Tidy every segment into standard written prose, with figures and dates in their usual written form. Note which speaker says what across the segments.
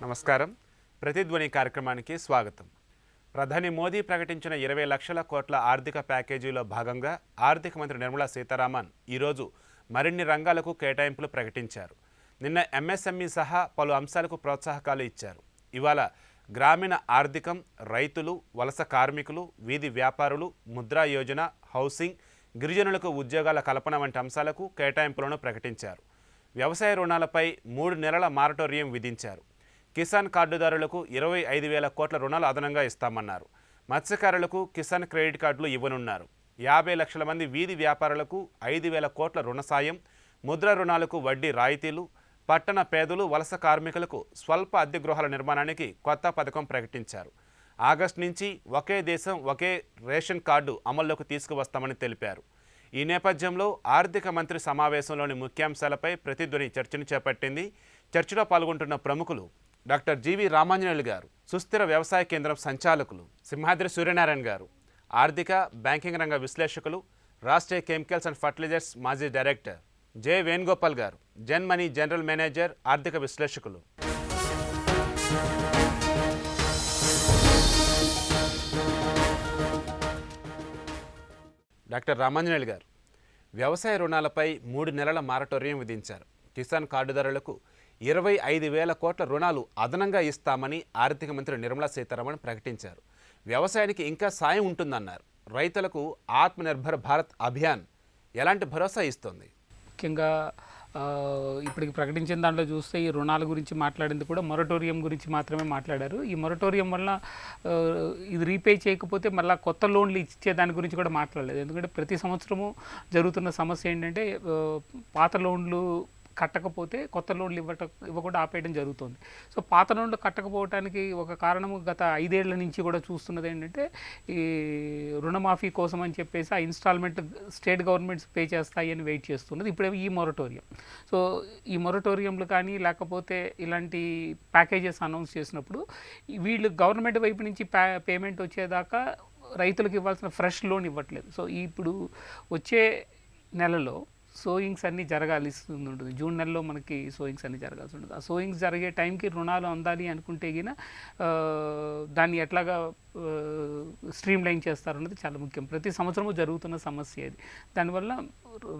Speaker 1: నమస్కారం. ప్రతిధ్వని కార్యక్రమానికి స్వాగతం. ప్రధాని మోదీ ప్రకటించిన 20 లక్షల కోట్ల ఆర్థిక ప్యాకేజీలో భాగంగా ఆర్థిక మంత్రి నిర్మలా సీతారామన్ ఈరోజు మరిన్ని రంగాలకు కేటాయింపులు ప్రకటించారు. నిన్న ఎంఎస్ఎంఈ సహా పలు అంశాలకు ప్రోత్సాహకాలు ఇచ్చారు. ఇవాళ గ్రామీణ ఆర్థికం, రైతులు, వలస కార్మికులు, వీధి వ్యాపారులు, ముద్రా యోజన, హౌసింగ్, గిరిజనులకు ఉద్యోగాల కల్పన వంటి అంశాలకు కేటాయింపులను ప్రకటించారు. వ్యవసాయ రుణాలపై 3 నెలల మారటోరియం విధించారు. కిసాన్ కార్డుదారులకు 25,000 కోట్ల రుణాలు అదనంగా ఇస్తామన్నారు. మత్స్యకారులకు కిసాన్ క్రెడిట్ కార్డులు ఇవ్వనున్నారు. 50 లక్షల మంది వీధి వ్యాపారులకు 5,000 కోట్ల రుణ సాయం, ముద్ర రుణాలకు వడ్డీ రాయితీలు, పట్టణ పేదలు, వలస కార్మికులకు స్వల్ప అద్దె గృహాల నిర్మాణానికి కొత్త పథకం ప్రకటించారు. ఆగస్టు నుంచి ఒకే దేశం ఒకే రేషన్ కార్డు అమల్లోకి తీసుకువస్తామని తెలిపారు. ఈ నేపథ్యంలో ఆర్థిక మంత్రి సమావేశంలోని ముఖ్యాంశాలపై ప్రతిధ్వని చర్చను చేపట్టింది. చర్చలో పాల్గొంటున్న ప్రముఖులు డాక్టర్ జీవి రామాంజనేయులు గారు, సుస్థిర వ్యవసాయ కేంద్రం సంచాలకులు సింహాద్రి సూర్యనారాయణ గారు, ఆర్థిక బ్యాంకింగ్ రంగ విశ్లేషకులు, రాష్ట్రీయ కెమికల్స్ అండ్ ఫర్టిలైజర్స్ మాజీ డైరెక్టర్ జె వేణుగోపాల్ గారు, జన్ మనీ జనరల్ మేనేజర్, ఆర్థిక విశ్లేషకులు. డాక్టర్ రామాంజనేయులు గారు, వ్యవసాయ రుణాలపై 3 నెలల మారటోరియం విధించారు. కిసాన్ కార్డుదారులకు 25,000 కోట్ల రుణాలు అదనంగా ఇస్తామని ఆర్థిక మంత్రి నిర్మలా సీతారామన్ ప్రకటించారు. వ్యవసాయానికి ఇంకా సాయం ఉంటుందన్నారు. రైతులకు ఆత్మనిర్భర్ భారత్ అభియాన్ ఎలాంటి భరోసా ఇస్తుంది?
Speaker 2: ముఖ్యంగా ఇప్పటికి ప్రకటించిన దాంట్లో చూస్తే ఈ రుణాల గురించి మాట్లాడింది కూడా మొరటోరియం గురించి మాత్రమే మాట్లాడారు. ఈ మొరటోరియం వల్ల ఇది రీపే చేయకపోతే మళ్ళీ కొత్త లోన్లు ఇచ్చే దాని గురించి కూడా మాట్లాడలేదు. ఎందుకంటే ప్రతి సంవత్సరము జరుగుతున్న సమస్య ఏంటంటే పాత లోన్లు కట్టకపోతే కొత్త లోన్లు ఇవ్వకుండా ఆపేయడం జరుగుతుంది. సో పాత లోన్లు కట్టకపోవడానికి ఒక కారణము గత 5 ఏళ్ల నుంచి కూడా చూస్తున్నది ఏంటంటే ఈ రుణమాఫీ కోసం అని చెప్పేసి ఆ ఇన్స్టాల్మెంట్ స్టేట్ గవర్నమెంట్స్ పే చేస్తాయి అని వెయిట్ చేస్తున్నది. ఇప్పుడే ఈ మొరటోరియం. సో ఈ మొరటోరియంలు కానీ లేకపోతే ఇలాంటి ప్యాకేజెస్ అనౌన్స్ చేసినప్పుడు వీళ్ళు గవర్నమెంట్ వైపు నుంచి పేమెంట్ వచ్చేదాకా రైతులకు ఇవ్వాల్సిన ఫ్రెష్ లోన్ ఇవ్వట్లేదు. సో ఇప్పుడు వచ్చే నెలలో సోయింగ్స్ అన్నీ జరగాల్సి ఉంటుంది. జూన్ నెలలో మనకి సోయింగ్స్ అన్నీ జరగాల్సి ఉంటుంది. ఆ సోయింగ్స్ జరిగే టైంకి రుణాలు అందాలి అనుకుంటే గిన దాన్ని ఎట్లాగా స్ట్రీమ్ లైన్ చేస్తారన్నది చాలా ముఖ్యం. ప్రతి సంవత్సరము జరుగుతున్న సమస్య ఇది. దానివల్ల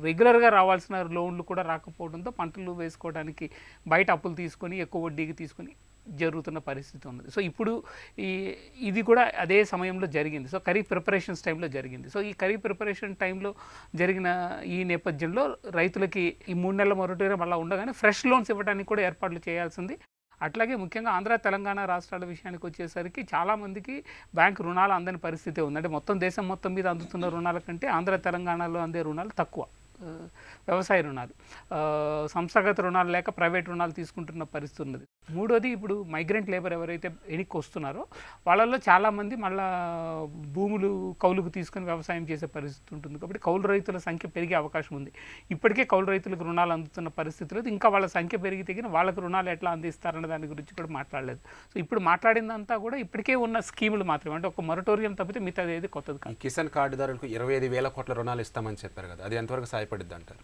Speaker 2: రెగ్యులర్గా రావాల్సిన లోన్లు కూడా రాకపోవడంతో పంటలు వేసుకోవడానికి బయట అప్పులు తీసుకొని ఎక్కువ వడ్డీకి తీసుకొని జరుగుతున్న పరిస్థితి ఉన్నది. సో ఇప్పుడు ఇది కూడా అదే సమయంలో జరిగింది. సో ఖరీఫ్ ప్రిపరేషన్స్ టైంలో జరిగింది. సో ఈ ఖరీఫ్ ప్రిపరేషన్ టైంలో జరిగిన ఈ నేపథ్యంలో రైతులకి ఈ 3 నెలల మొరటోరియం అలా ఉండగానే ఫ్రెష్ లోన్స్ ఇవ్వడానికి కూడా ఏర్పాట్లు చేయాల్సింది. అట్లాగే ముఖ్యంగా ఆంధ్ర తెలంగాణ రాష్ట్రాల విషయానికి వచ్చేసరికి చాలామందికి బ్యాంకు రుణాలు అందని పరిస్థితి ఉంది. అంటే మొత్తం దేశం మొత్తం మీద అందుతున్న రుణాల కంటే ఆంధ్ర తెలంగాణలో అందే రుణాలు తక్కువ. వ్యవసాయ రుణాలు, సంస్థాగత రుణాలు లేక ప్రైవేట్ రుణాలు తీసుకుంటున్న పరిస్థితి ఉన్నది. మూడోది, ఇప్పుడు మైగ్రెంట్ లేబర్ ఎవరైతే ఎన్నిక వస్తున్నారో వాళ్ళల్లో చాలామంది మళ్ళా భూములు కౌలుకు తీసుకొని వ్యవసాయం చేసే పరిస్థితి ఉంటుంది. కాబట్టి కౌలు రైతుల సంఖ్య పెరిగే అవకాశం ఉంది. ఇప్పటికే కౌలు రైతులకు రుణాలు అందుతున్న పరిస్థితులు ఇంకా వాళ్ళ సంఖ్య పెరిగి తగిన వాళ్ళకు రుణాలు ఎట్లా అందిస్తారన్న దాని గురించి కూడా మాట్లాడలేదు. సో ఇప్పుడు మాట్లాడిందంతా కూడా ఇప్పటికే ఉన్న స్కీములు మాత్రమే. అంటే ఒక మొరటోరియం తప్పితే మిగతాది ఏది కొత్తది కాదు.
Speaker 1: కిసాన్ కార్డుదారులకు 25,000 కోట్ల రుణాలు ఇస్తామని చెప్పారు కదా, అది ఎంతవరకు సాయపడిద్ది అంటారు?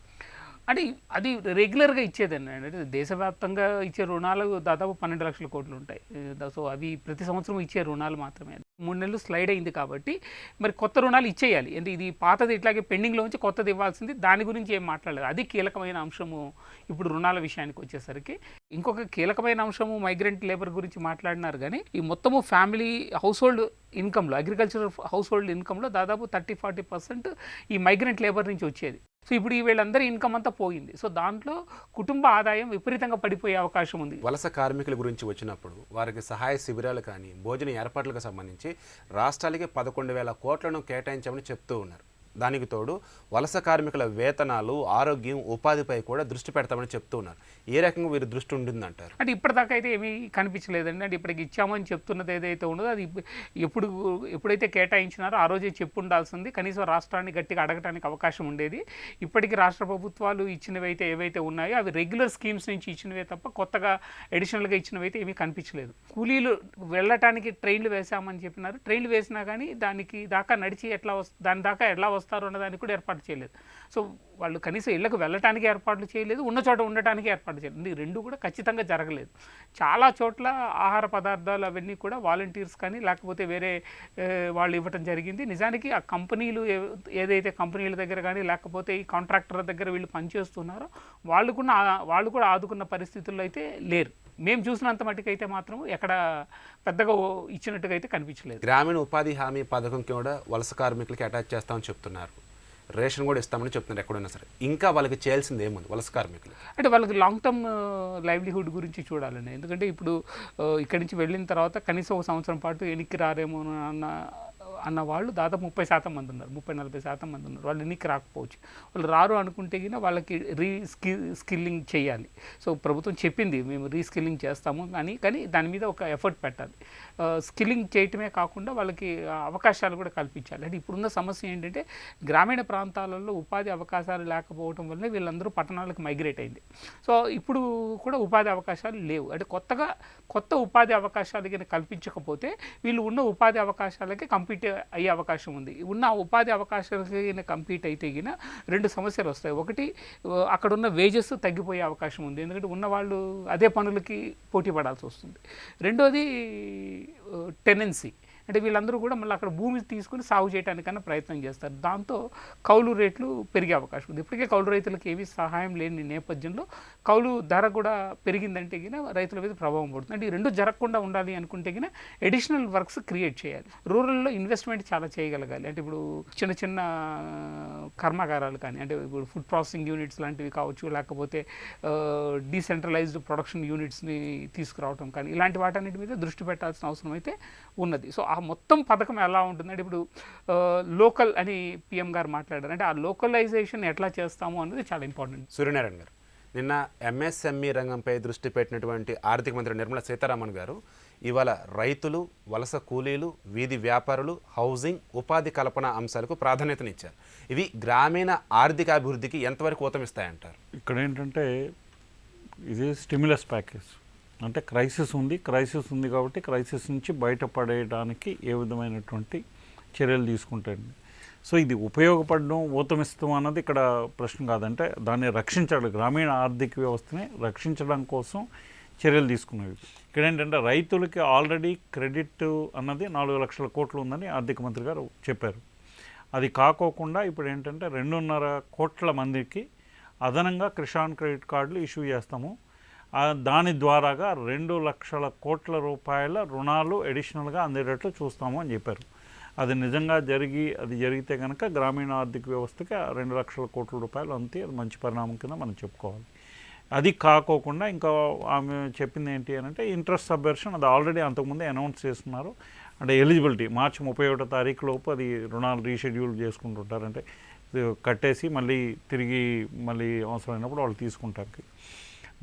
Speaker 2: అంటే అది రెగ్యులర్గా ఇచ్చేదండి. అంటే దేశవ్యాప్తంగా ఇచ్చే రుణాలు దాదాపు 12 లక్షల కోట్లు ఉంటాయి. సో అవి ప్రతి సంవత్సరం ఇచ్చే రుణాలు మాత్రమే. 3 నెలలు స్లైడ్ అయింది కాబట్టి మరి కొత్త రుణాలు ఇచ్చేయాలి. అంటే ఇది పాతది ఇట్లాగే పెండింగ్లో ఉంచి కొత్తది ఇవ్వాల్సింది. దాని గురించి ఏం మాట్లాడలేదు. అది కీలకమైన అంశము. ఇప్పుడు రుణాల విషయానికి వచ్చేసరికి ఇంకొక కీలకమైన అంశము మైగ్రెంట్ లేబర్ గురించి మాట్లాడినారు. కానీ ఈ మొత్తము ఫ్యామిలీ హౌస్ హోల్డ్ ఇన్కంలో, అగ్రికల్చరల్ హౌస్ హోల్డ్ ఇన్కంలో దాదాపు 30-40% ఈ మైగ్రెంట్ లేబర్ నుంచి వచ్చేది. సో ఇప్పుడు ఈ వీళ్ళందరి ఇన్కమ్ అంతా పోయింది. సో దాంట్లో కుటుంబ ఆదాయం విపరీతంగా పడిపోయే అవకాశం ఉంది.
Speaker 1: వలస కార్మికుల గురించి వచ్చినప్పుడు వారికి సహాయ శిబిరాలు కానీ భోజన ఏర్పాట్లకు సంబంధించి రాష్ట్రాలకి 11,000 కోట్లను కేటాయించామని చెప్తూ ఉన్నారు. దానికి తోడు వలస కార్మికుల వేతనాలు, ఆరోగ్యం, ఉపాధిపై కూడా దృష్టి పెడతామని చెప్తూ ఉన్నారు. ఏ రకంగా వీరి దృష్టి ఉంటుందంటారు?
Speaker 2: అంటే ఇప్పటిదాకా అయితే ఏమీ కనిపించలేదండి. అంటే ఇప్పటికి ఇచ్చామని చెప్తున్నది ఏదైతే ఉన్నదో అది ఎప్పుడైతే కేటాయించినారో ఆ రోజే చెప్పు ఉండాల్సింది. కనీసం రాష్ట్రాన్ని గట్టిగా అడగడానికి అవకాశం ఉండేది. ఇప్పటికీ రాష్ట్ర ప్రభుత్వాలు ఇచ్చినవి అయితే ఏవైతే ఉన్నాయో అవి రెగ్యులర్ స్కీమ్స్ నుంచి ఇచ్చినవే తప్ప కొత్తగా అడిషనల్గా ఇచ్చినవి అయితే ఏమీ కనిపించలేదు. కూలీలు వెళ్ళటానికి ట్రైన్లు వేసామని చెప్పినారు. ట్రైన్లు వేసినా కానీ దానికి దాకా నడిచి దాని దాకా ఎలా వస్తారు అన్నదానికి కూడా ఏర్పాటు చేయలేదు. సో వాళ్ళు కనీసం ఇళ్లకు వెళ్ళటానికి ఏర్పాట్లు చేయలేదు, ఉన్న చోట ఉండటానికి ఏర్పాటు చేయలేదు. ఈ రెండు కూడా ఖచ్చితంగా జరగలేదు. చాలా చోట్ల ఆహార పదార్థాలు అవన్నీ కూడా వాలంటీర్స్ కానీ లేకపోతే వేరే వాళ్ళు ఇవ్వటం జరిగింది. నిజానికి ఆ కంపెనీలు ఏదైతే కంపెనీల దగ్గర కానీ లేకపోతే ఈ కాంట్రాక్టర్ల దగ్గర వీళ్ళు పనిచేస్తున్నారో వాళ్ళు కూడా ఆదుకున్న పరిస్థితుల్లో అయితే లేరు. మేము చూసినంత మట్టుకైతే మాత్రం ఎక్కడ పెద్దగా ఇచ్చినట్టుగా అయితే కనిపించలేదు.
Speaker 1: గ్రామీణ ఉపాధి హామీ పథకం కూడా వలస కార్మికులకి అటాచ్ చేస్తామని చెప్తున్నారు, రేషన్ కూడా ఇస్తామని చెప్తున్నారు ఎక్కడైనా సరే. ఇంకా వాళ్ళకి చేయాల్సింది ఏముంది వలస కార్మికులు
Speaker 2: అంటే వాళ్ళకి లాంగ్ టర్మ్ లైవ్లీహుడ్ గురించి చూడాలండి. ఎందుకంటే ఇప్పుడు ఇక్కడి నుంచి వెళ్ళిన తర్వాత కనీసం ఒక సంవత్సరం పాటు వెనక్కి రారేమో అన్న వాళ్ళు దాదాపు 30% మంది ఉన్నారు, 30-40% మంది ఉన్నారు. వాళ్ళు ఎన్నికి రాకపోవచ్చు. వాళ్ళు రారు అనుకుంటే గిన వాళ్ళకి స్కిల్లింగ్ చేయాలి. సో ప్రభుత్వం చెప్పింది మేము రీస్కిల్లింగ్ చేస్తాము కానీ దాని మీద ఒక ఎఫర్ట్ పెట్టాలి. స్కిల్లింగ్ చేయటమే కాకుండా వాళ్ళకి అవకాశాలు కూడా కల్పించాలి. అంటే ఇప్పుడున్న సమస్య ఏంటంటే గ్రామీణ ప్రాంతాలలో ఉపాధి అవకాశాలు లేకపోవడం వల్లనే వీళ్ళందరూ పట్టణాలకు మైగ్రేట్ అయింది. సో ఇప్పుడు కూడా ఉపాధి అవకాశాలు లేవు. అంటే కొత్త ఉపాధి అవకాశాలు కింద కల్పించకపోతే వీళ్ళు ఉన్న ఉపాధి అవకాశాలకి కంపీట్ అయ్యే అవకాశం ఉంది. ఉన్న ఉపాధి అవకాశాలకి కంపీట్ అయితే గిన రెండు సమస్యలు వస్తాయి. ఒకటి, అక్కడున్న వేజెస్ తగ్గిపోయే అవకాశం ఉంది, ఎందుకంటే ఉన్నవాళ్ళు అదే పనులకి పోటీ పడాల్సి వస్తుంది. రెండోది టెనెన్సీ, అంటే వీళ్ళందరూ కూడా మళ్ళీ అక్కడ భూమి తీసుకుని సాగు చేయడానికన్నా ప్రయత్నం చేస్తారు. దాంతో కౌలు రేట్లు పెరిగే అవకాశం ఉంది. ఇప్పటికే కౌలు రైతులకు ఏమీ సహాయం లేని నేపథ్యంలో కౌలు ధర కూడా పెరిగిందంటే గిన రైతుల మీద ప్రభావం పడుతుంది. అంటే ఈ రెండు జరగకుండా ఉండాలి అనుకుంటే గిన ఎడిషనల్ వర్క్స్ క్రియేట్ చేయాలి. రూరల్లో ఇన్వెస్ట్మెంట్ చాలా చేయగలగాలి. అంటే ఇప్పుడు చిన్న చిన్న కర్మాగారాలు కానీ, అంటే ఇప్పుడు ఫుడ్ ప్రాసెసింగ్ యూనిట్స్ లాంటివి కావచ్చు, లేకపోతే డీసెంట్రలైజ్డ్ ప్రొడక్షన్ యూనిట్స్ని తీసుకురావటం కానీ, ఇలాంటి వాటన్నిటి మీద దృష్టి పెట్టాల్సిన అవసరం అయితే ఉన్నది. సో ఆ మొత్తం పథకం ఎలా ఉంటుందంటే ఇప్పుడు లోకల్ అని పిఎం గారు మాట్లాడారు. అంటే ఆ లోకలైజేషన్ ఎట్లా చేస్తాము అన్నది చాలా ఇంపార్టెంట్.
Speaker 1: సూర్యనారాయణ గారు, నిన్న ఎంఎస్ఎంఈ రంగంపై దృష్టి పెట్టినటువంటి ఆర్థిక మంత్రి నిర్మలా సీతారామన్ గారు ఇవాళ రైతులు, వలస కూలీలు, వీధి వ్యాపారులు, హౌసింగ్, ఉపాధి కల్పన అంశాలకు ప్రాధాన్యతనిచ్చారు. ఇవి గ్రామీణ ఆర్థికాభివృద్ధికి ఎంతవరకు ఊతమిస్తాయంటారు?
Speaker 3: ఇక్కడ ఏంటంటే ఇది స్టిమ్యులస్ ప్యాకేజ్, అంటే క్రైసిస్ ఉంది కాబట్టి క్రైసిస్ నుంచి బయటపడేయడానికి ఏ విధమైనటువంటి చర్యలు తీసుకుంటాయండి. సో ఇది ఉపయోగపడడం, ఊతమిస్తాం అన్నది ఇక్కడ ప్రశ్న కాదంటే దాన్ని రక్షించాలి, గ్రామీణ ఆర్థిక వ్యవస్థని రక్షించడం కోసం చర్యలు తీసుకునేవి. ఇక్కడ ఏంటంటే రైతులకి ఆల్రెడీ క్రెడిట్ అన్నది 4 లక్షల కోట్లు ఉందని ఆర్థిక మంత్రి గారు చెప్పారు. అది కాకోకుండా ఇప్పుడు ఏంటంటే 2.5 కోట్ల మందికి అదనంగా కిసాన్ క్రెడిట్ కార్డులు ఇష్యూ చేస్తాము. దాని ద్వారాగా 2 లక్షల కోట్ల రూపాయల రుణాలు అడిషనల్గా అందేటట్లు చూస్తాము అని చెప్పారు. అది నిజంగా జరిగితే కనుక గ్రామీణ ఆర్థిక వ్యవస్థకి 2 లక్షల కోట్ల రూపాయలు అంతే, అది మంచి పరిణామం కింద మనం చెప్పుకోవాలి. అది కాకోకుండా ఇంకా ఆమె చెప్పింది ఏంటి అని అంటే ఇంట్రెస్ట్ సబ్వెర్షన్, అది ఆల్రెడీ అంతకుముందే అనౌన్స్ చేస్తున్నారు. అంటే ఎలిజిబిలిటీ మార్చి 31వ తారీఖు లోపు అది రుణాలు రీషెడ్యూల్ చేసుకుంటుంటారు. అంటే కట్టేసి తిరిగి అవసరమైనప్పుడు వాళ్ళు తీసుకుంటారు.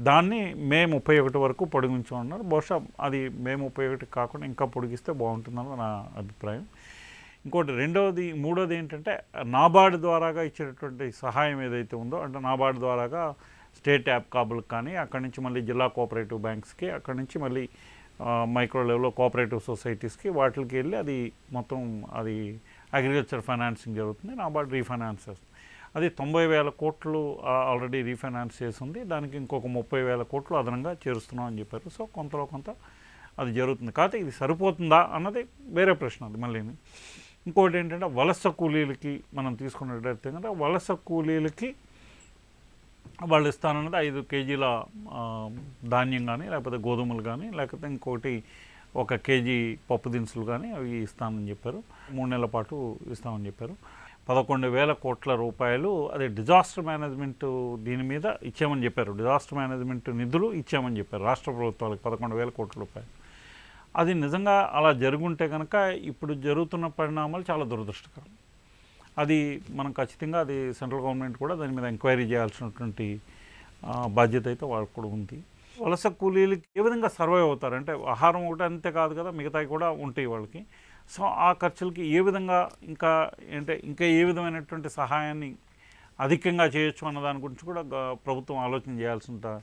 Speaker 3: దాన్ని మే 31 వరకు పొడిగించమన్నారు. బహుశా అది మే 31 కాకుండా ఇంకా పొడిగిస్తే బాగుంటుందని నా అభిప్రాయం. ఇంకోటి మూడోది ఏంటంటే నాబార్డు ద్వారాగా ఇచ్చేటటువంటి సహాయం ఏదైతే ఉందో, అంటే నాబార్డు ద్వారాగా స్టేట్ యాప్ కాబుల్కి కానీ, అక్కడి నుంచి మళ్ళీ జిల్లా కోఆపరేటివ్ బ్యాంక్స్కి, అక్కడి నుంచి మళ్ళీ మైక్రో లెవెల్లో కోఆపరేటివ్ సొసైటీస్కి, వాటికి వెళ్ళి అది మొత్తం అది అగ్రికల్చర్ ఫైనాన్సింగ్ జరుగుతుంది. నాబార్డు రీఫైనాన్స్ చేస్తుంది. అది 90,000 కోట్లు ఆల్రెడీ రీఫైనాన్స్ చేసింది. దానికి ఇంకొక 30,000 కోట్లు అదనంగా చేరుస్తున్నాం అని చెప్పారు. సో కొంతలో కొంత అది జరుగుతుంది. కాకపోతే ఇది సరిపోతుందా అన్నది వేరే ప్రశ్న. అది మళ్ళీ ఇంకోటి ఏంటంటే వలస కూలీలకి మనం తీసుకున్నట్టయితే కనుక వలస కూలీలకి వాళ్ళు ఇస్తానన్నది 5 కేజీల ధాన్యం కానీ, లేకపోతే గోధుమలు కానీ, లేకపోతే ఇంకోటి 1 కేజీ పప్పు దినుసులు కానీ అవి ఇస్తామని చెప్పారు. 3 నెలల పాటు ఇస్తామని చెప్పారు. 11,000 కోట్ల రూపాయలు అది డిజాస్టర్ మేనేజ్మెంట్ దీని మీద ఇచ్చామని చెప్పారు. డిజాస్టర్ మేనేజ్మెంట్ నిధులు ఇచ్చామని చెప్పారు రాష్ట్ర ప్రభుత్వాలకు 11,000 కోట్ల రూపాయలు. అది నిజంగా అలా జరుగుంటే కనుక ఇప్పుడు జరుగుతున్న పరిణామాలు చాలా దురదృష్టకరం. అది మనం ఖచ్చితంగా అది సెంట్రల్ గవర్నమెంట్ కూడా దాని మీద ఎంక్వైరీ చేయాల్సినటువంటి బాధ్యత అయితే వాళ్ళకు కూడా ఉంది. వలస కూలీలకి ఏ విధంగా సర్వైవ్ అవుతారంటే ఆహారం ఒకటి అంతే కాదు కదా, మిగతావి కూడా ఉంటాయి వాళ్ళకి. సో ఆ ఖర్చులకి ఏ విధంగా ఇంకా ఏ విధమైనటువంటి సహాయాన్ని అధికంగా చేయొచ్చు అన్న దాని గురించి కూడా ప్రభుత్వం ఆలోచన చేయాల్సిన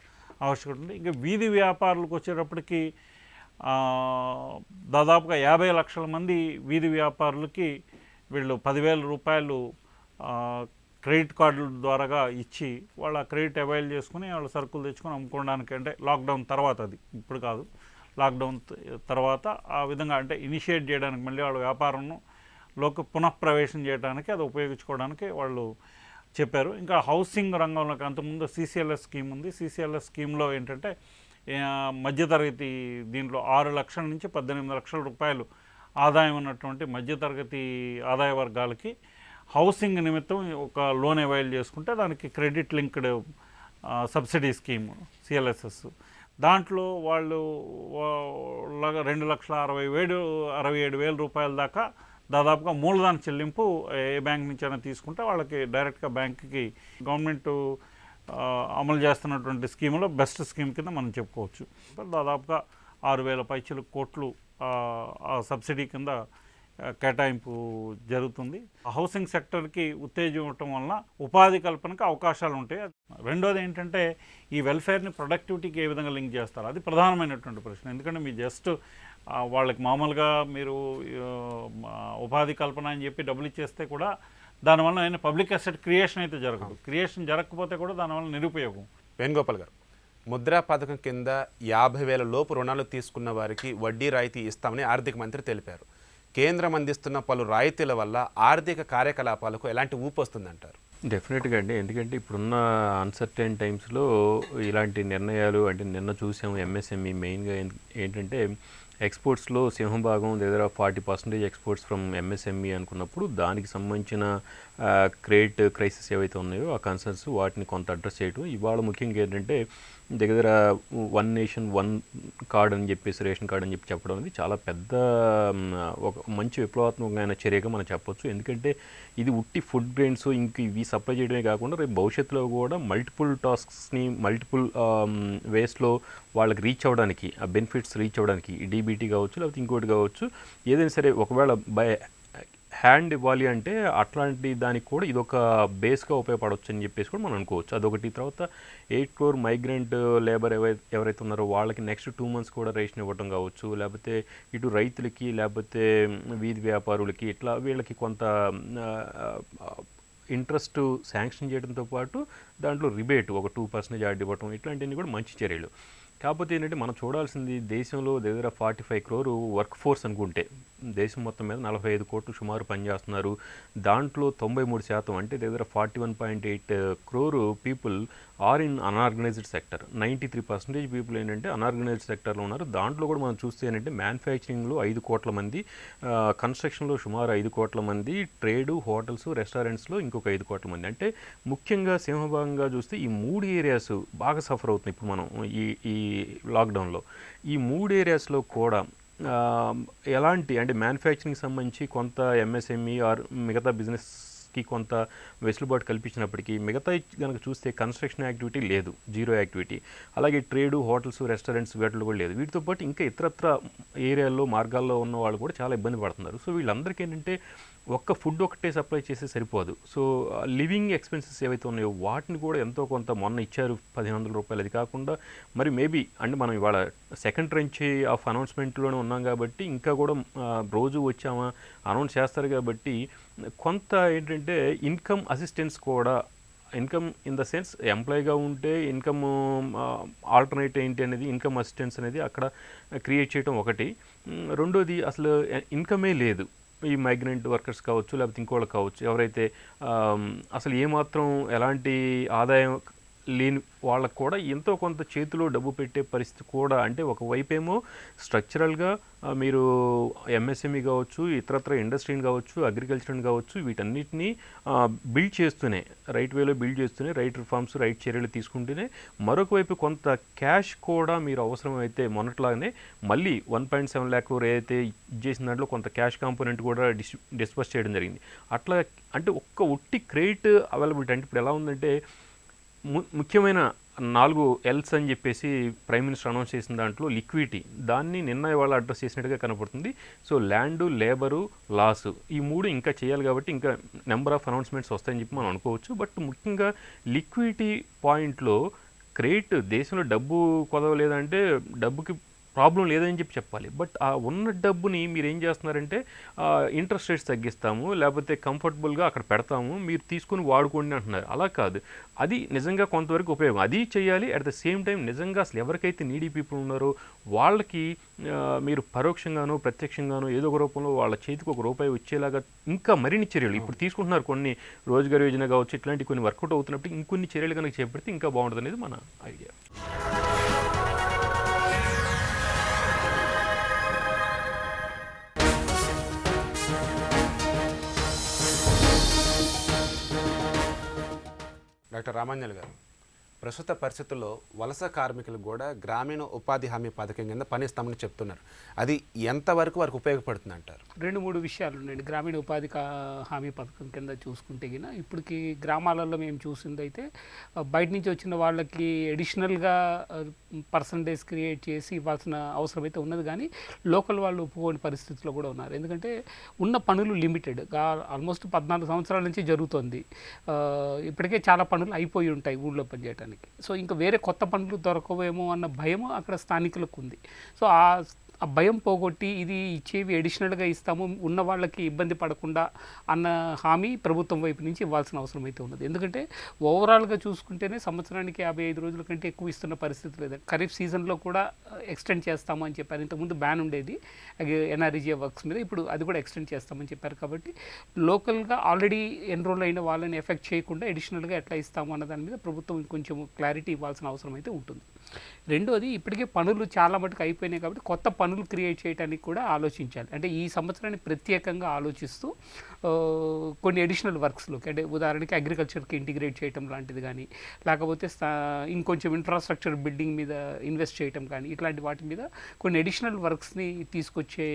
Speaker 3: ఆవశ్యకత ఉంది. ఇంకా వీధి వ్యాపారులకు వచ్చేటప్పటికి దాదాపుగా 50 లక్షల మంది వీధి వ్యాపారులకి వీళ్ళు 10,000 రూపాయలు క్రెడిట్ కార్డుల ద్వారాగా ఇచ్చి వాళ్ళ క్రెడిట్ అవైల్ చేసుకుని వాళ్ళ సరుకులు తెచ్చుకొని అమ్ముకోవడానికి, అంటే లాక్డౌన్ తర్వాత, అది ఇప్పుడు కాదు, లాక్డౌన్ తర్వాత ఆ విధంగా అంటే ఇనిషియేట్ చేయడానికి, మళ్ళీ వాళ్ళ వ్యాపారంను పునఃప్రవేశం చేయడానికి అది ఉపయోగించుకోవడానికి వాళ్ళు చెప్పారు. ఇంకా హౌసింగ్ రంగంలోకి అంతకుముందు CCLS స్కీమ్ ఉంది. CCLS స్కీమ్లో ఏంటంటే మధ్యతరగతి, దీంట్లో 6 లక్షల నుంచి 18 లక్షల రూపాయలు ఆదాయం ఉన్నటువంటి మధ్యతరగతి ఆదాయ వర్గాలకి హౌసింగ్ నిమిత్తం ఒక లోన్ అవైల్ చేసుకుంటే దానికి credit linked subsidy scheme CLSS. దాంట్లో వాళ్ళు 2,67,000 రూపాయల దాకా దాదాపుగా మూలధన చెల్లింపు ఏ బ్యాంక్ నుంచి అయినా తీసుకుంటే వాళ్ళకి డైరెక్ట్గా బ్యాంక్కి గవర్నమెంట్ అమలు చేస్తున్నటువంటి స్కీములో బెస్ట్ స్కీమ్ కింద మనం చెప్పుకోవచ్చు. దాదాపుగా 6,000 పైచీల కోట్లు ఆ సబ్సిడీ కింద కేటాయింపు జరుగుతుంది. హౌసింగ్ సెక్టర్కి ఉత్తేజం ఇవ్వటం వలన ఉపాధి కల్పనకు అవకాశాలు ఉంటాయి. రెండోది ఏంటంటే ఈ వెల్ఫేర్ని ప్రొడక్టివిటీకి ఏ విధంగా లింక్ చేస్తారు, అది ప్రధానమైనటువంటి ప్రశ్న. ఎందుకంటే మీ జస్ట్ వాళ్ళకి మామూలుగా మీరు ఉపాధి కల్పన అని చెప్పి డబ్బులు ఇచ్చేస్తే కూడా దానివల్ల ఆయన పబ్లిక్ అసెట్ క్రియేషన్ అయితే జరగదు. క్రియేషన్ జరగకపోతే కూడా దానివల్ల నిరుపయోగం.
Speaker 1: వేణుగోపాల్ గారు, ముద్రా పథకం కింద 50,000 లోపు రుణాలు తీసుకున్న వారికి వడ్డీ రాయితీ ఇస్తామని ఆర్థిక మంత్రి తెలిపారు. కేంద్రం అందిస్తున్న పలు రాయితీల వల్ల ఆర్థిక కార్యకలాపాలకు ఎలాంటి ఊపు వస్తుందంటారు?
Speaker 4: డెఫినెట్గా అండి. ఎందుకంటే ఇప్పుడున్న అన్సర్టైన్ టైమ్స్లో ఇలాంటి నిర్ణయాలు, అంటే నిన్న చూసాము MSME మెయిన్గా ఏంటంటే ఎక్స్పోర్ట్స్లో సింహభాగం దగ్గర 40% ఎక్స్పోర్ట్స్ ఫ్రమ్ MSME అనుకున్నప్పుడు దానికి సంబంధించిన క్రెడిట్ క్రైసిస్ ఏవైతే ఉన్నాయో ఆ కన్సర్న్స్ వాటిని కొంత అడ్రస్ చేయడం. ఇవాళ ముఖ్యంగా ఏంటంటే దగ్గర 1 నేషన్ 1 కార్డ్ అని చెప్పేసి, రేషన్ కార్డ్ అని చెప్పి చెప్పడం అనేది చాలా పెద్ద ఒక మంచి విప్లవాత్మకమైన చర్యగా మనం చెప్పొచ్చు. ఎందుకంటే ఇది ఉట్టి ఫుడ్ గ్రెయిన్స్ ఇంక ఇవి సప్లై చేయడమే కాకుండా రేపు భవిష్యత్తులో కూడా మల్టిపుల్ టాస్క్స్ని మల్టిపుల్ వేస్లో వాళ్ళకి రీచ్ అవ్వడానికి, ఆ బెనిఫిట్స్ రీచ్ అవ్వడానికి, DBT కావచ్చు లేకపోతే ఇంకోటి కావచ్చు, ఏదైనా సరే ఒకవేళ బై హ్యాండ్ ఇవ్వాలి అంటే అట్లాంటి దానికి కూడా ఇదొక బేస్గా ఉపయోగపడవచ్చు అని చెప్పేసి కూడా మనం అనుకోవచ్చు. అదొకటి. తర్వాత 8 crore మైగ్రెంట్ లేబర్ ఎవరైతే ఉన్నారో వాళ్ళకి నెక్స్ట్ 2 months కూడా రేషన్ ఇవ్వడం కావచ్చు, లేకపోతే ఇటు రైతులకి లేకపోతే వీధి వ్యాపారులకి ఇట్లా వీళ్ళకి కొంత ఇంట్రెస్ట్ శాంక్షన్ చేయడంతో పాటు దాంట్లో రిబేట్ ఒక 2% యాడ్ ఇవ్వటం, ఇట్లాంటివన్నీ కూడా మంచి చర్యలు. కాకపోతే ఏంటంటే మనం చూడాల్సింది దేశంలో దగ్గర 45 crore వర్క్ ఫోర్స్ అనుకుంటే దేశం మొత్తం మీద 45 కోట్లు సుమారు పనిచేస్తున్నారు. దాంట్లో 93% అంటే దగ్గర 41.8 crore people are in unorganised sector. 93% people ఏంటంటే అన్ఆర్గనైజ్డ్ సెక్టర్లో ఉన్నారు. దాంట్లో కూడా మనం చూస్తే ఏంటంటే మ్యానుఫ్యాక్చరింగ్లో 5 కోట్ల మంది, కన్స్ట్రక్షన్లో సుమారు 5 కోట్ల మంది, ట్రేడు, హోటల్స్, రెస్టారెంట్స్లో ఇంకొక 5 కోట్ల మంది. అంటే ముఖ్యంగా సింహభాగంగా చూస్తే ఈ 3 ఏరియాస్ బాగా సఫర్ అవుతున్నాయి ఇప్పుడు మనం ఈ లాక్డౌన్లో. ఈ 3 ఏరియాస్లో కూడా ఎలాంటి అంటే మ్యానుఫ్యాక్చరింగ్కి సంబంధించి కొంత MSME ఆర్ మిగతా బిజినెస్కి కొంత వెసులుబాటు కల్పించినప్పటికీ మిగతా కనుక చూస్తే కన్స్ట్రక్షన్ యాక్టివిటీ లేదు, జీరో యాక్టివిటీ. అలాగే ట్రేడు, హోటల్స్, రెస్టారెంట్స్ వీటిలో కూడా లేదు. వీటితో పాటు ఇంకా ఇతరత్ర ఏరియాల్లో మార్గాల్లో ఉన్న వాళ్ళు కూడా చాలా ఇబ్బంది పడుతున్నారు. సో వీళ్ళందరికీ ఏంటంటే ఒక్క ఫుడ్ ఒకటే సప్లై చేస్తే సరిపోదు. సో లివింగ్ ఎక్స్పెన్సెస్ ఏవైతే ఉన్నాయో వాటిని కూడా ఎంతో కొంత మొన్న ఇచ్చారు 1,500 రూపాయలు. అది కాకుండా మరి మేబీ అంటే మనం ఇవాళ సెకండ్ ట్రెంచ్ ఆఫ్ అనౌన్స్మెంట్లోనే ఉన్నాం కాబట్టి ఇంకా కూడా రోజు వచ్చామా అనౌన్స్ చేస్తారు కాబట్టి కొంత ఏంటంటే ఇన్కమ్ అసిస్టెన్స్ కూడా, ఇన్కమ్ ఇన్ ద సెన్స్ ఎంప్లాయీగా ఉంటే ఇన్కమ్ ఆల్టర్నేట్ ఏంటి అనేది ఇన్కమ్ అసిస్టెన్స్ అనేది అక్కడ క్రియేట్ చేయడం ఒకటి. రెండోది అసలు ఇన్కమే లేదు ఈ మైగ్రెంట్ వర్కర్స్ కావచ్చు లేకపోతే ఇంకోళ్ళు కావచ్చు, ఎవరైతే అసలు ఏమాత్రం ఎలాంటి ఆదాయం లేని వాళ్ళకు కూడా ఎంతో కొంత చేతిలో డబ్బు పెట్టే పరిస్థితి కూడా. అంటే ఒకవైపేమో స్ట్రక్చరల్గా మీరు MSME కావచ్చు, ఇతరత్ర ఇండస్ట్రీని కావచ్చు, అగ్రికల్చర్ని కావచ్చు, వీటన్నిటినీ బిల్డ్ చేస్తూనే, రైట్ వేలో బిల్డ్ చేస్తూనే, రైట్ రిఫార్మ్స్, రైట్ చర్యలు తీసుకుంటూనే మరొక వైపు కొంత క్యాష్ కూడా మీరు అవసరమైతే మొన్నట్లాగానే మళ్ళీ 1.7 lakh crore ఏదైతే ఇచ్చేసిన దాంట్లో కొంత క్యాష్ కాంపోనెంట్ కూడా డిస్పర్స్ చేయడం జరిగింది. అట్లా అంటే ఒక్క ఉట్టి క్రెడిట్ అవైలబిలిటీ అంటే ఇప్పుడు ఎలా ఉందంటే ముఖ్యమైన 4 L's అని చెప్పేసి ప్రైమ్ మినిస్టర్ అనౌన్స్ చేసిన దాంట్లో లిక్విడిటీ, దాన్ని నిన్న ఇవాళ అడ్రస్ చేసినట్టుగా కనపడుతుంది. సో ల్యాండు, లేబరు, లాసు, ఈ 3 ఇంకా చేయాలి కాబట్టి ఇంకా నెంబర్ ఆఫ్ అనౌన్స్మెంట్స్ వస్తాయని చెప్పి మనం అనుకోవచ్చు. బట్ ముఖ్యంగా లిక్విడిటీ పాయింట్లో క్రెడిట్, దేశంలో డబ్బు కొదవలేదంటే డబ్బుకి ప్రాబ్లం లేదని చెప్పాలి. బట్ ఆ ఉన్న డబ్బుని మీరు ఏం చేస్తున్నారంటే ఇంట్రెస్ట్ రేట్స్ తగ్గిస్తాము, లేకపోతే కంఫర్టబుల్గా అక్కడ పెడతాము, మీరు తీసుకుని వాడుకోండి అంటున్నారు. అలా కాదు, అది నిజంగా కొంతవరకు ఉపయోగం అది చేయాలి. అట్ ద సేమ్ టైం నిజంగా అసలు ఎవరికైతే నీడీ పీపుల్ ఉన్నారో వాళ్ళకి మీరు పరోక్షంగానో ప్రత్యక్షంగానో ఏదో ఒక రూపంలో వాళ్ళ చేతికి ₹1 వచ్చేలాగా ఇంకా మరిన్ని చర్యలు ఇప్పుడు తీసుకుంటున్నారు. కొన్ని రోజుగారీ యోజన కావచ్చు, ఇట్లాంటి కొన్ని వర్కౌట్ అవుతున్నప్పుడు ఇంకొన్ని చర్యలు కనుక చేపడితే ఇంకా బాగుంటుంది అనేది మన ఐడియా.
Speaker 1: డాక్టర్ రామాంజల్ గారు, ప్రస్తుత పరిస్థితుల్లో వలస కార్మికులు కూడా గ్రామీణ ఉపాధి హామీ పథకం కింద పని ఇస్తామని చెప్తున్నారు. అది ఎంతవరకు వారికి ఉపయోగపడుతుంది అంటారు?
Speaker 2: 2-3 విషయాలు ఉన్నాయండి. గ్రామీణ ఉపాధి హామీ పథకం కింద చూసుకుంటే గిన ఇప్పటికి గ్రామాలలో మేము చూసింది అయితే బయట నుంచి వచ్చిన వాళ్ళకి అడిషనల్గా పర్సంటేజ్ క్రియేట్ చేసి ఇవ్వాల్సిన అవసరం అయితే ఉన్నది, కానీ లోకల్ వాళ్ళు ఒప్పుకోని పరిస్థితుల్లో కూడా ఉన్నారు. ఎందుకంటే ఉన్న పనులు లిమిటెడ్, ఆల్మోస్ట్ 14 సంవత్సరాల నుంచి జరుగుతుంది. ఇప్పటికే చాలా పనులు అయిపోయి ఉంటాయి ఊళ్ళో పనిచేయడానికి. సో ఇంకా వేరే కొత్త పనులు దొరకవేమో అన్న భయం అక్కడ స్థానికులకు ఉంది. సో ఆ భయం పోగొట్టి ఇది ఇచ్చేవి అడిషనల్గా ఇస్తాము, ఉన్న వాళ్ళకి ఇబ్బంది పడకుండా అన్న హామీ ప్రభుత్వం వైపు నుంచి ఇవ్వాల్సిన అవసరం అయితే ఉన్నది. ఎందుకంటే ఓవరాల్గా చూసుకుంటేనే సంవత్సరానికి 55 రోజుల కంటే ఎక్కువ ఇస్తున్న పరిస్థితి లేదు. ఖరీఫ్ సీజన్లో కూడా ఎక్స్టెండ్ చేస్తాము అని చెప్పారు. ఇంతకుముందు బ్యాన్ ఉండేది ఎన్ఆర్ఈజీఏ వర్క్స్ మీద, ఇప్పుడు అది కూడా ఎక్స్టెండ్ చేస్తామని చెప్పారు. కాబట్టి లోకల్గా ఆల్రెడీ ఎన్రోల్ అయిన వాళ్ళని ఎఫెక్ట్ చేయకుండా అడిషనల్గా ఎట్లా ఇస్తాము అన్న దాని మీద ప్రభుత్వం కొంచెం క్లారిటీ ఇవ్వాల్సిన అవసరం అయితే ఉంటుంది. రెండోది, ఇప్పటికే పనులు చాలా మటుకు అయిపోయినాయి కాబట్టి కొత్త పనులు క్రియేట్ చేయడానికి కూడా ఆలోచించాలి. అంటే ఈ సంవత్సరాన్ని ప్రత్యేకంగా ఆలోచిస్తూ కొన్ని అడిషనల్ వర్క్స్లోకి, అంటే ఉదాహరణకి అగ్రికల్చర్కి ఇంటిగ్రేట్ చేయటం లాంటిది కానీ, లేకపోతే ఇంకొంచెం ఇన్ఫ్రాస్ట్రక్చర్ బిల్డింగ్ మీద ఇన్వెస్ట్ చేయటం కానీ, ఇట్లాంటి వాటి మీద కొన్ని అడిషనల్ వర్క్స్ని తీసుకొచ్చే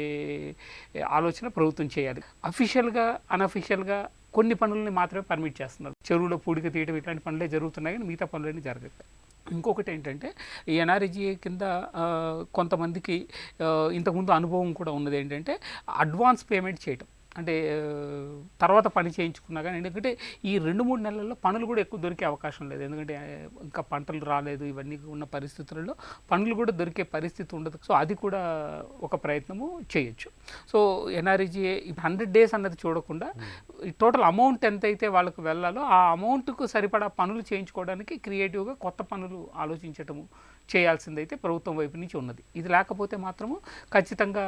Speaker 2: ఆలోచన ప్రభుత్వం చేయాలి. అఫీషియల్గా అన్అఫీషియల్గా కొన్ని పనులని మాత్రమే పర్మిట్ చేస్తున్నారు. చెరువులో పూడిక తీయడం ఇట్లాంటి పనులే జరుగుతున్నాయి, కానీ మిగతా పనులన్నీ జరగట్లేదు. ఇంకొకటి ఏంటంటే ఈ ఎన్ఆర్ఈజీఏ కింద కొంతమందికి ఇంతకుముందు అనుభవం కూడా ఉన్నది ఏంటంటే అడ్వాన్స్ పేమెంట్ చేయటం, అంటే తర్వాత పని చేయించుకున్నా కానీ. ఎందుకంటే ఈ 2-3 నెలల్లో పనులు కూడా ఎక్కువ దొరికే అవకాశం లేదు, ఎందుకంటే ఇంకా పంటలు రాలేదు, ఇవన్నీ ఉన్న పరిస్థితులలో పనులు కూడా దొరికే పరిస్థితి ఉండదు. సో అది కూడా ఒక ప్రయత్నము చేయొచ్చు. సో ఎన్ఆర్ఈజీఏ 100 days అన్నది చూడకుండా టోటల్ అమౌంట్ ఎంతైతే వాళ్ళకు వెళ్ళాలో ఆ అమౌంట్కు సరిపడా పనులు చేయించుకోవడానికి క్రియేటివ్గా కొత్త పనులు ఆలోచించటము చేయాల్సిందైతే ప్రభుత్వం వైపు నుంచి ఉన్నది. ఇది లేకపోతే మాత్రము ఖచ్చితంగా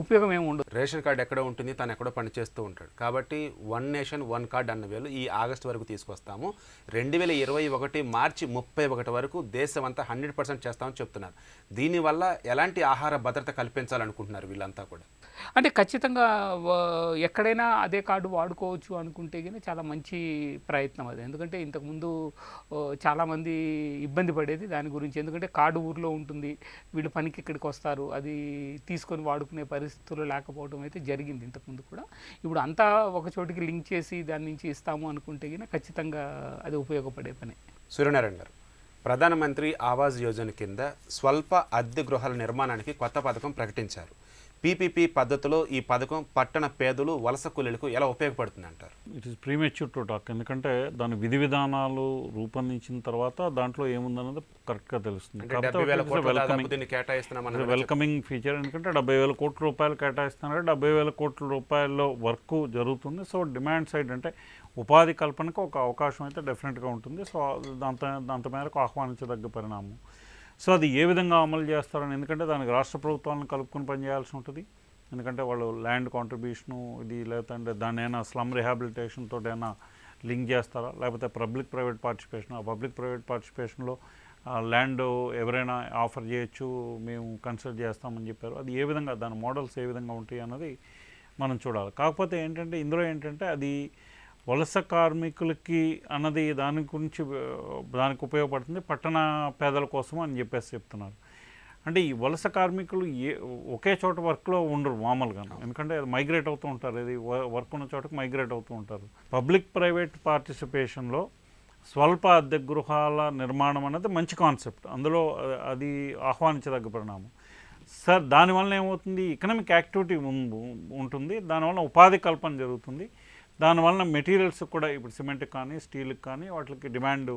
Speaker 2: ఉపయోగం ఏమి ఉండదు.
Speaker 1: రేషన్ కార్డు ఎక్కడో ఉంటుంది, తను ఎక్కడో పనిచేస్తూ ఉంటాడు. కాబట్టి 1 నేషన్ 1 కార్డ్ అన్న వేలు ఈ ఆగస్టు వరకు తీసుకొస్తాము, 2021 మార్చి 31 వరకు దేశం అంతా 100% చేస్తామని చెప్తున్నారు. దీనివల్ల ఎలాంటి ఆహార భద్రత కల్పించాలనుకుంటున్నారు వీళ్ళంతా కూడా?
Speaker 2: అంటే ఖచ్చితంగా ఎక్కడైనా అదే కార్డు వాడుకోవచ్చు అనుకుంటే కానీ చాలా మంచి ప్రయత్నం అది. ఎందుకంటే ఇంతకుముందు చాలామంది ఇబ్బంది పడేది దాని గురించి. ఎందుకంటే కార్డు ఊర్లో ఉంటుంది, వీళ్ళు పనికి ఇక్కడికి వస్తారు, అది తీసుకొని వాడుకునే పరిస్థితులు లేకపోవడం అయితే జరిగింది ఇంతకుముందు కూడా. ఇప్పుడు అంతా ఒక చోటికి లింక్ చేసి దాని నుంచి ఇస్తాము అనుకుంటే కానీ ఖచ్చితంగా అది ఉపయోగపడే పని.
Speaker 1: సూర్యనారాయణ గారు, ప్రధానమంత్రి ఆవాస్ యోజన కింద స్వల్ప అద్దె గృహాల నిర్మాణానికి కొత్త పథకం ప్రకటించారు. పీపీపీ పద్ధతిలో ఈ పథకం పట్టణ పేదలు, వలస కూలీలకు ఎలా ఉపయోగపడుతుంది అంటారు?
Speaker 3: It is premature to talk, ఎందుకంటే దాని విధి విధానాలు రూపొందించిన తర్వాత దాంట్లో ఏముందన్నది కరెక్ట్గా తెలుస్తుంది. వెల్కమింగ్ ఫీచర్, ఎందుకంటే 70,000 కోట్ల రూపాయలు కేటాయిస్తున్నారు. 70,000 కోట్ల రూపాయల్లో వర్క్ జరుగుతుంది. సో డిమాండ్ సైడ్ అంటే ఉపాధి కల్పనకు ఒక అవకాశం అయితే డెఫినెట్గా ఉంటుంది. సో దాంతో మేరకు ఆహ్వానించదగ్గ పరిణామం. సో అది ఏ విధంగా అమలు చేస్తారని, ఎందుకంటే దానికి రాష్ట్ర ప్రభుత్వాలను కలుపుకొని పనిచేయాల్సి ఉంటుంది. ఎందుకంటే వాళ్ళు ల్యాండ్ కాంట్రిబ్యూషను ఇది, లేదంటే దాన్ని అయినా స్లమ్ రిహాబిలిటేషన్ తోటి అయినా లింక్ చేస్తారా, లేకపోతే పబ్లిక్ ప్రైవేట్ పార్టిసిపేషన్. ఆ పబ్లిక్ ప్రైవేట్ పార్టిసిపేషన్లో ల్యాండ్ ఎవరైనా ఆఫర్ చేయొచ్చు, మేము కన్సిడర్ చేస్తామని చెప్పారు. అది ఏ విధంగా, దాని మోడల్స్ ఏ విధంగా ఉంటాయి అన్నది మనం చూడాలి. కాకపోతే ఏంటంటే ఇందులో ఏంటంటే అది వలస కార్మికులకి అన్నది దాని గురించి, దానికి ఉపయోగపడుతుంది పట్టణ పేదల కోసం అని చెప్పేసి చెప్తున్నారు. అంటే ఈ వలస కార్మికులు ఒకే చోట వర్క్లో ఉండరు మామూలుగా, ఎందుకంటే మైగ్రేట్ అవుతూ ఉంటారు. ఇది వర్క్ ఉన్న చోటకు మైగ్రేట్ అవుతూ ఉంటారు. పబ్లిక్ ప్రైవేట్ పార్టిసిపేషన్లో స్వల్ప అద్దె గృహాల నిర్మాణం అనేది మంచి కాన్సెప్ట్, అందులో అది ఆహ్వానించదగ్గ పరిణామం. సార్ దానివల్ల ఏమవుతుంది, ఎకనామిక్ యాక్టివిటీ ఉంటుంది, దానివల్ల ఉపాధి కల్పన జరుగుతుంది. దానివల్ల మెటీరియల్స్ కూడా ఇప్పుడు సిమెంట్కి కానీ స్టీల్కి కానీ వాటికి డిమాండ్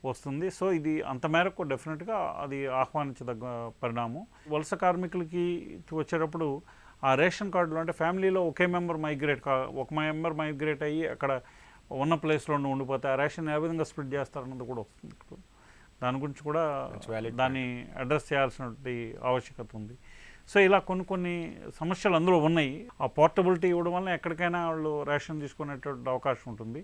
Speaker 3: వస్తుంది. సో ఇది అంత మేరకు డెఫినెట్గా అది ఆహ్వానించదగ్గ పరిణామం. వలస కార్మికులకి వచ్చేటప్పుడు ఆ రేషన్ కార్డులో అంటే ఫ్యామిలీలో ఒకే మెంబర్ ఒక మెంబర్ మైగ్రేట్ అయ్యి అక్కడ ఉన్న ప్లేస్లోనే ఉండిపోతే ఆ రేషన్ ఏ విధంగా స్ప్లిట్ చేస్తారన్నది కూడా వస్తుంది. ఇప్పుడు దాని గురించి కూడా దాన్ని అడ్రస్ చేయాల్సినటువంటి ఆవశ్యకత ఉంది. సో ఇలా కొన్ని సమస్యలు అందులో ఉన్నాయి. ఆ పోర్టబిలిటీ ఇవ్వడం వల్ల ఎక్కడికైనా వాళ్ళు రేషన్ తీసుకునేటువంటి అవకాశం ఉంటుంది.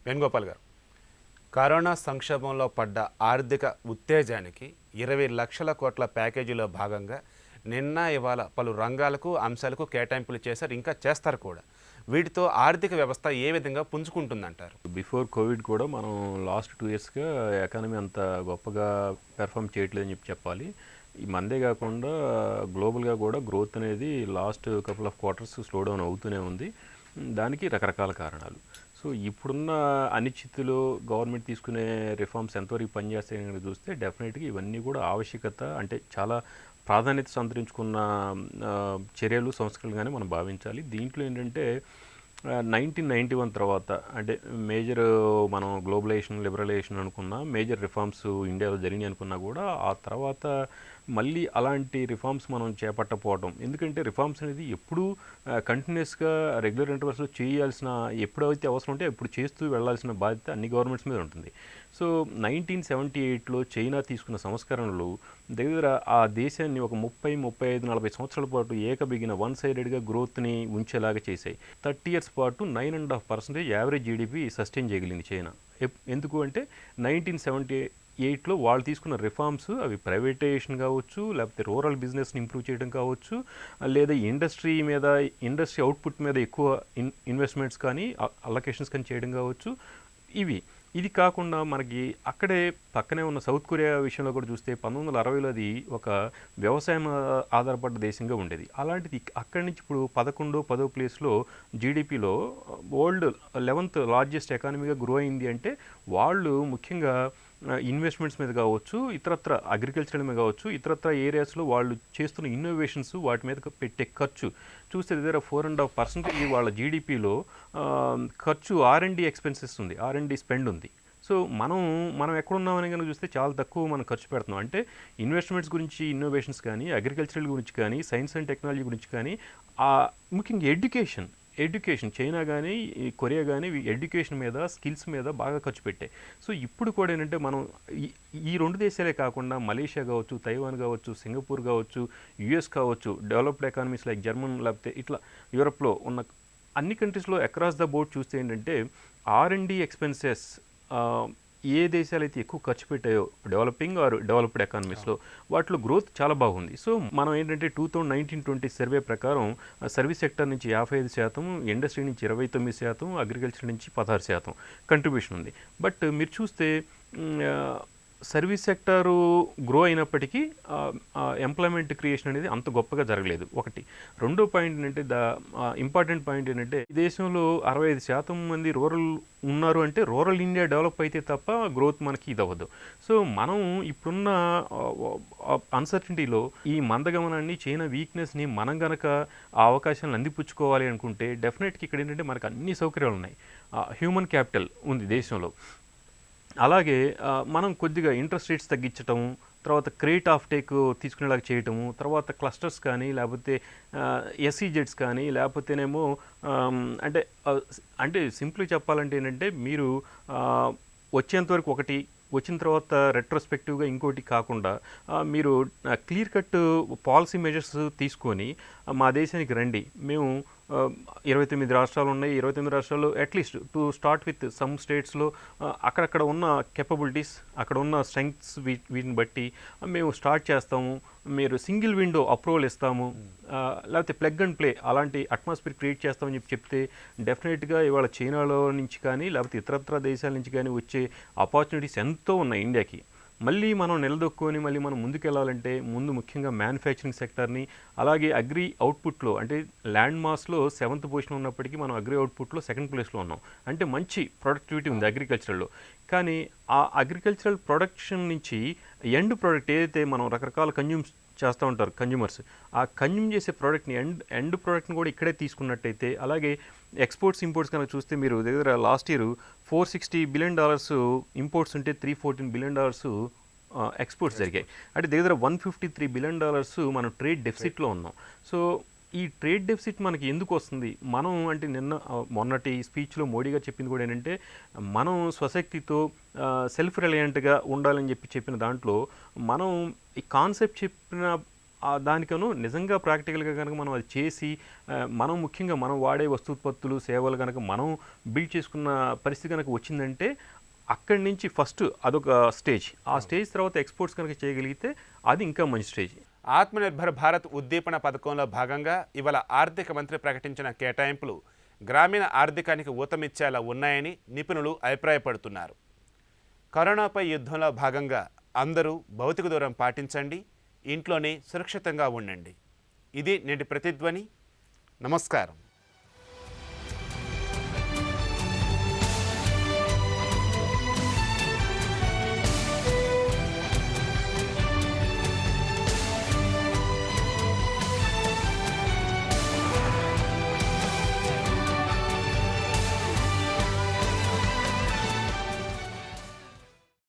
Speaker 1: వేణుగోపాల్ గారు, కరోనా సంక్షోభంలో పడ్డ ఆర్థిక ఉత్తేజానికి 20 లక్షల కోట్ల ప్యాకేజీలో భాగంగా నిన్న ఇవాళ పలు రంగాలకు అంశాలకు కేటాయింపులు చేశారు, ఇంకా చేస్తారు కూడా. వీటితో ఆర్థిక వ్యవస్థ ఏ విధంగా పుంజుకుంటుందంటారు?
Speaker 4: బిఫోర్ కోవిడ్ కూడా మనం లాస్ట్ 2 ఇయర్స్గా ఎకానమీ అంత గొప్పగా పెర్ఫామ్ చేయట్లేదని చెప్పాలి. ఈ మందే కాకుండా గ్లోబల్గా కూడా గ్రోత్ అనేది last couple of quarters slow down అవుతూనే ఉంది. దానికి రకరకాల కారణాలు. సో ఇప్పుడున్న అనిశ్చితిలో గవర్నమెంట్ తీసుకునే రిఫార్మ్స్ ఎంతవరకు పనిచేస్తాయని చూస్తే డెఫినెట్గా ఇవన్నీ కూడా ఆవశ్యకత, అంటే చాలా ప్రాధాన్యత సంతరించుకున్న చర్యలు, సంస్కరణలుగానే మనం భావించాలి. దీంట్లో ఏంటంటే 1991 తర్వాత అంటే మేజర్ మనం గ్లోబలైజేషన్, లిబరలైజేషన్ అనుకున్న మేజర్ రిఫార్మ్స్ ఇండియాలో జరిగినాయి అనుకున్నా కూడా ఆ తర్వాత మళ్ళీ అలాంటి రిఫార్మ్స్ మనం చేపట్టకపోవడం. ఎందుకంటే రిఫార్మ్స్ అనేది ఎప్పుడూ కంటిన్యూస్గా రెగ్యులర్ ఇంటర్వల్స్లో చేయాల్సిన, ఎప్పుడైతే అవసరం ఉంటే ఎప్పుడు చేస్తూ వెళ్లాల్సిన బాధ్యత అన్ని గవర్నమెంట్స్ మీద ఉంటుంది. సో 1978లో చైనా తీసుకున్న సంస్కరణలు దగ్గర ఆ దేశాన్ని ఒక 30, 35, 40 సంవత్సరాల పాటు ఏకబిగిన వన్ సైడెడ్గా గ్రోత్ని ఉంచేలాగా చేశాయి. 30 ఇయర్స్ పాటు 9.5% యావరేజ్ జీడిపి సస్టైన్ చేయగలిగింది చైనా. ఎందుకు అంటే 1978లో వాళ్ళు తీసుకున్న రిఫార్మ్స్, అవి ప్రైవేటైజేషన్ కావచ్చు, లేకపోతే రూరల్ బిజినెస్ని ఇంప్రూవ్ చేయడం కావచ్చు, లేదా ఇండస్ట్రీ అవుట్పుట్ మీద ఎక్కువ ఇన్వెస్ట్మెంట్స్ కానీ అలొకేషన్స్ కానీ చేయడం కావచ్చు. ఇది కాకుండా మనకి అక్కడే పక్కనే ఉన్న సౌత్ కొరియా విషయంలో కూడా చూస్తే 1960లో అది ఒక వ్యవసాయం ఆధారపడ్డ దేశంగా ఉండేది. అలాంటిది అక్కడి నుంచి ఇప్పుడు 11, 10వ ప్లేస్లో జీడిపిలో వరల్డ్ 11th లార్జెస్ట్ ఎకానమీగా గ్రో అయింది. అంటే వాళ్ళు ముఖ్యంగా ఇన్వెస్ట్మెంట్స్ మీద కావచ్చు, ఇతరత్ర అగ్రికల్చర్ మీద కావచ్చు, ఇతరత్ర ఏరియాస్లో వాళ్ళు చేస్తున్న ఇన్నోవేషన్స్, వాటి మీద పెట్టే ఖర్చు చూస్తే దగ్గర 4.5% వాళ్ళ జీడిపిలో ఖర్చు R&D ఎక్స్పెన్సెస్ ఉంది, R&D స్పెండ్ ఉంది. సో మనం ఎక్కడున్నామని కనుక చూస్తే చాలా తక్కువ మనం ఖర్చు పెడుతున్నాం. అంటే ఇన్వెస్ట్మెంట్స్ గురించి, ఇన్నోవేషన్స్ కానీ, అగ్రికల్చరల్ గురించి కానీ, సైన్స్ అండ్ టెక్నాలజీ గురించి కానీ, ముఖ్యంగా ఎడ్యుకేషన్ చైనా కానీ కొరియా కానీ ఎడ్యుకేషన్ మీద, స్కిల్స్ మీద బాగా ఖర్చు పెట్టాయి. సో ఇప్పుడు కూడా ఏంటంటే మనం ఈ 2 దేశాలే కాకుండా మలేషియా కావచ్చు, తైవాన్ కావచ్చు, సింగపూర్ కావచ్చు, US కావచ్చు, డెవలప్డ్ ఎకానమీస్ లైక్ జర్మన్, లేకపోతే ఇట్లా యూరప్లో ఉన్న అన్ని కంట్రీస్లో అక్రాస్ ద బోర్డ్ చూస్తే ఏంటంటే R&D ఎక్స్పెన్సెస్ ఏ దేశాలైతే ఎక్కువ ఖర్చు పెట్టాయో డెవలపింగ్ ఆర్ డెవలప్డ్ ఎకానమీస్లో వాటిలో గ్రోత్ చాలా బాగుంది. సో మనం ఏంటంటే 2019-20 సర్వే ప్రకారం సర్వీస్ సెక్టర్ నుంచి 55%, ఇండస్ట్రీ నుంచి 29%, అగ్రికల్చర్ నుంచి 16% కంట్రిబ్యూషన్ ఉంది. బట్ మీరు చూస్తే సర్వీస్ సెక్టారు గ్రో అయినప్పటికీ ఎంప్లాయ్మెంట్ క్రియేషన్ అనేది అంత గొప్పగా జరగలేదు. ఒకటి. రెండో పాయింట్ ఏంటంటే ఇంపార్టెంట్ పాయింట్ ఏంటంటే ఈ దేశంలో 65% మంది రూరల్ ఉన్నారు. అంటే రూరల్ ఇండియా డెవలప్ అయితే తప్ప గ్రోత్ మనకి ఇది అవ్వదు. సో మనం ఇప్పుడున్న అన్సర్టనిటీలో ఈ మందగమనాన్ని, చైనా వీక్నెస్ని మనం గనక ఆ అవకాశాలను అందిపుచ్చుకోవాలి అనుకుంటే డెఫినెట్గా ఇక్కడ ఏంటంటే మనకు అన్ని సౌకర్యాలు ఉన్నాయి. హ్యూమన్ క్యాపిటల్ ఉంది దేశంలో. అలాగే మనం కొద్దిగా ఇంట్రెస్ట్ రేట్స్ తగ్గించటము, తర్వాత క్రెడిట్ ఆఫ్ టేక్ తీసుకునేలాగా చేయటము, తర్వాత క్లస్టర్స్ కానీ, లేకపోతే SEZs కానీ, లేకపోతేనేమో అంటే సింపుల్గా చెప్పాలంటే ఏంటంటే మీరు వచ్చేంతవరకు ఒకటి, వచ్చిన తర్వాత రెట్రోస్పెక్టివ్గా ఇంకోటి కాకుండా మీరు క్లియర్ కట్ పాలసీ మెజర్స్ తీసుకొని మా దేశానికి రండి, మేము 29 రాష్ట్రాలు ఉన్నాయి, 29 రాష్ట్రాల్లో at least to start with some స్టేట్స్లో అక్కడక్కడ ఉన్న కెపబిలిటీస్, అక్కడ ఉన్న స్ట్రెంగ్త్స్ వీటిని బట్టి మేము స్టార్ట్ చేస్తాము, మీరు సింగిల్ విండో అప్రూవల్ ఇస్తాము, లేకపోతే ప్లగ్ అండ్ ప్లే అలాంటి అట్మాస్ఫియర్ క్రియేట్ చేస్తామని చెప్తే డెఫినెట్గా ఇవాళ చైనాలో నుంచి కానీ, లేకపోతే ఇతరత్ర దేశాల నుంచి కానీ వచ్చే ఆపర్చునిటీస్ ఎంతో ఉన్నాయి ఇండియాకి. మళ్ళీ మనం నిలదొక్కుని మళ్ళీ మనం ముందుకెళ్ళాలంటే ముందు ముఖ్యంగా మ్యానుఫ్యాక్చరింగ్ సెక్టర్ని, అలాగే అగ్రి అవుట్పుట్లో అంటే ల్యాండ్ మాస్లో 7th పొజిషన్ ఉన్నప్పటికీ మనం అగ్రి అవుట్పుట్లో 2nd ప్లేస్లో ఉన్నాం. అంటే మంచి ప్రొడక్టివిటీ ఉంది అగ్రికల్చరల్లో. కానీ ఆ అగ్రికల్చరల్ ప్రొడక్షన్ నుంచి ఎండ్ ప్రోడక్ట్ ఏదైతే మనం రకరకాల కన్జ్యూమ్స్ చేస్తూ ఉంటారు కన్జ్యూమర్స్, ఆ కన్జ్యూమ్ చేసే ప్రోడక్ట్ని ఎండ్ ప్రోడక్ట్ని కూడా ఇక్కడే తీసుకున్నట్టయితే, అలాగే ఎక్స్పోర్ట్స్ ఇంపోర్ట్స్ కనుక చూస్తే మీరు దగ్గర లాస్ట్ ఇయర్ $460 బిలియన్ ఇంపోర్ట్స్ ఉంటే $314 బిలియన్ ఎక్స్పోర్ట్స్ జరిగాయి. అంటే దగ్గర $153 బిలియన్ మనం ట్రేడ్ డెఫిసిట్లో ఉన్నాం. సో ఈ ట్రేడ్ డెఫిసిట్ మనకి ఎందుకు వస్తుంది? మనం అంటే మొన్నటి స్పీచ్లో మోడీ గారు చెప్పింది కూడా ఏంటంటే మనం స్వశక్తితో సెల్ఫ్ రిలయంట్గా ఉండాలని చెప్పిన దాంట్లో మనం ఈ కాన్సెప్ట్ చెప్పిన దానికను నిజంగా ప్రాక్టికల్గా కనుక మనం అది చేసి మనం ముఖ్యంగా మనం వాడే వస్తుత్పత్తులు సేవలు కనుక మనం బిల్డ్ చేసుకున్న పరిస్థితి కనుక వచ్చిందంటే అక్కడి నుంచి ఫస్ట్ అదొక స్టేజ్. ఆ స్టేజ్ తర్వాత ఎక్స్పోర్ట్స్ కనుక చేయగలిగితే అది ఇంకా మంచి స్టేజ్.
Speaker 1: ఆత్మనిర్భర్ భారత్ ఉద్దీపన పథకంలో భాగంగా ఇవాళ ఆర్థిక మంత్రి ప్రకటించిన కేటాయింపులు గ్రామీణ ఆర్థికానికి ఊతమిచ్చేలా ఉన్నాయని నిపుణులు అభిప్రాయపడుతున్నారు. కరోనాపై యుద్ధంలో భాగంగా అందరూ భౌతిక దూరం పాటించండి, ఇంట్లోనే సురక్షితంగా ఉండండి. ఇది నేటి ప్రతిధ్వని. నమస్కారం.